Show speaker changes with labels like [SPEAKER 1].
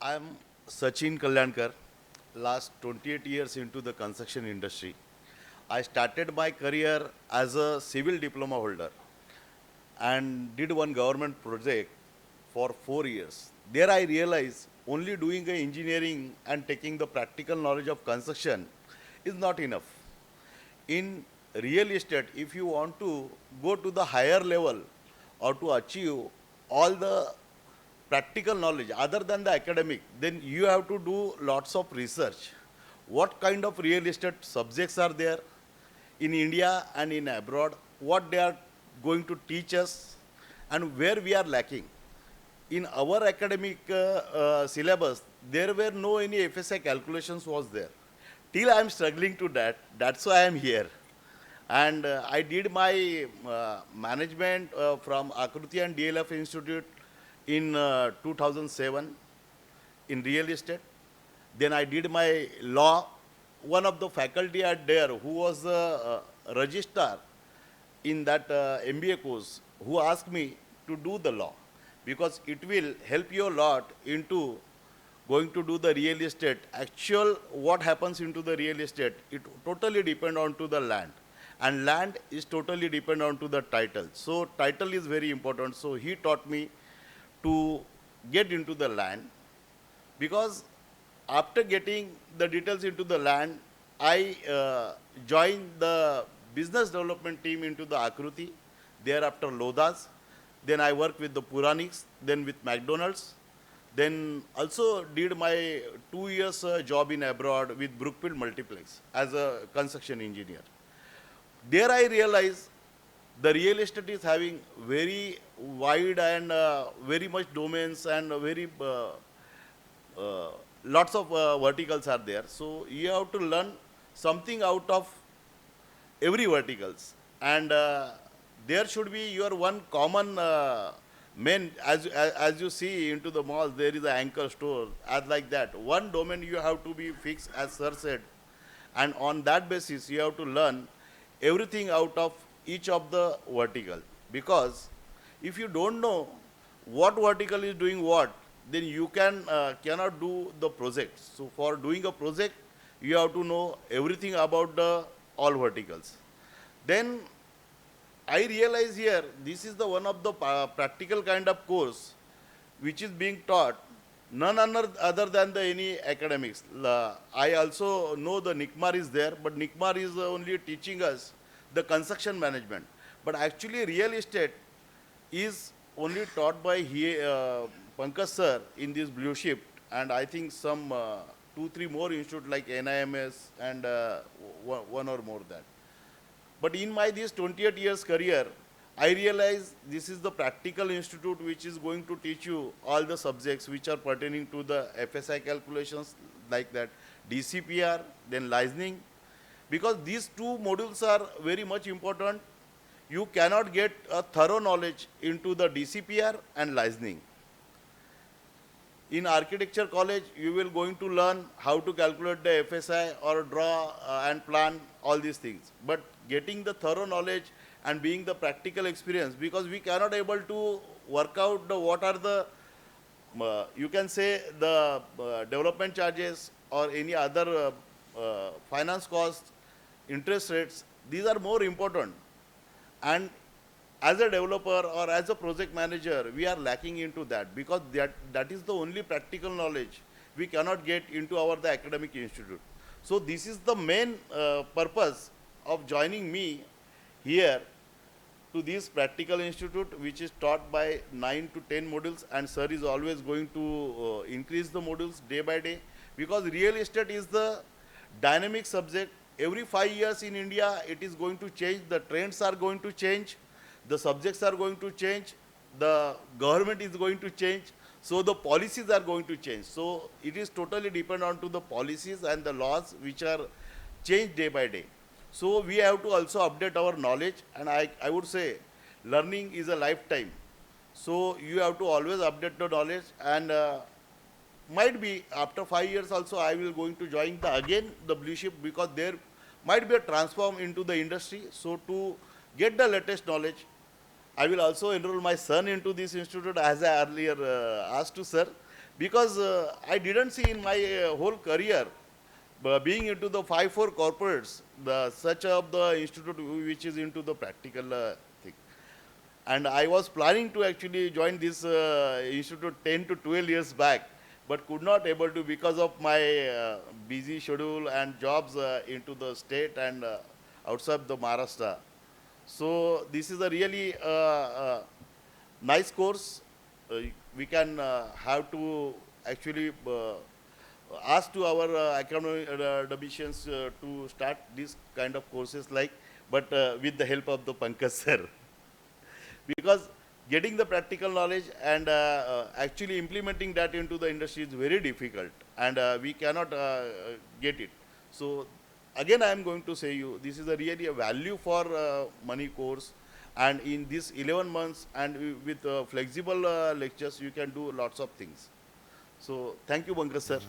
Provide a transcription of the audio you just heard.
[SPEAKER 1] I am Sachin Kalyankar, last 28 years into the construction industry. I started my career as a civil diploma holder and did one government project for 4 years. There I realized only doing a engineering and taking the practical knowledge of construction is not enough. In real estate, if you want to go to the higher level or to achieve all the practical knowledge other than the academic, then you have to do lots of research. What kind of real estate subjects are there in India and in abroad? What they are going to teach us and where we are lacking. In our academic syllabus, there were no any FSI calculations was there. Till I am struggling to that. That's why I am here. And I did my management from Akruti and DLF Institute in 2007 in real estate. Then I did my law. One of the faculty at there who was a registrar in that MBA course who asked me to do the law because it will help you a lot into going to do the real estate. Actual what happens into the real estate, it totally depend on to the land. And land is totally depend on to the title. So title is very important. So he taught me to get into the land because after getting the details into the land, I joined the business development team into the Akruti, thereafter Lodas, then I worked with the Puranics, then with McDonald's, then also did my 2 years job in abroad with Brookfield Multiplex as a construction engineer. There I realized the real estate is having very wide and very much domains and very lots of verticals are there. So you have to learn something out of every verticals. And there should be your one common main, as you see into the malls, there is an anchor store, as like that. One domain you have to be fixed, as sir said. And on that basis, you have to learn everything out of each of the vertical. Because if you don't know what vertical is doing what, then you cannot do the project. So for doing a project, you have to know everything about the all verticals. Then I realize here, this is the one of the practical kind of course which is being taught, none other than the any academics. I also know the NICMAR is there, but NICMAR is only teaching us the construction management. But actually real estate is only taught by Pankaj sir in this blue shift, and I think some 2-3 more institutes like NIMS and one or more that. But in my this 28 years career, I realized this is the practical institute which is going to teach you all the subjects which are pertaining to the FSI calculations like that, DCPR, then licensing. Because these two modules are very much important, you cannot get a thorough knowledge into the DCPR and licensing. In architecture college, you will going to learn how to calculate the FSI or draw and plan all these things. But getting the thorough knowledge and being the practical experience, because we cannot able to work out the what are the, you can say the development charges or any other finance costs, interest rates, these are more important. And as a developer or as a project manager, we are lacking into that because that is the only practical knowledge we cannot get into the academic institute. So this is the main purpose of joining me here to this practical institute, which is taught by 9 to 10 modules, and sir is always going to increase the modules day by day, because real estate is the dynamic subject. Every 5 years in India, it is going to change, the trends are going to change, the subjects are going to change, the government is going to change, so the policies are going to change. So it is totally dependent on to the policies and the laws which are changed day by day. So we have to also update our knowledge, and I would say learning is a lifetime. So you have to always update the knowledge, and might be after 5 years also I will going to join again the blue ship, because there might be a transform into the industry. So to get the latest knowledge, I will also enroll my son into this institute, as I earlier asked to sir. because I didn't see in my whole career being into the 5-4 corporates, the such of the institute which is into the practical thing. And I was planning to actually join this institute 10 to 12 years back, but could not able to because of my busy schedule and jobs into the state and outside the Maharashtra. So this is a really nice course. Uh, we can have to actually ask to our academicians to start this kind of courses like, but with the help of the Pankaj sir. Because getting the practical knowledge and actually implementing that into the industry is very difficult, and we cannot get it. So again, I am going to say you, this is a really a value for money course, and in this 11 months and with flexible lectures, you can do lots of things. So thank you, Pankaj sir.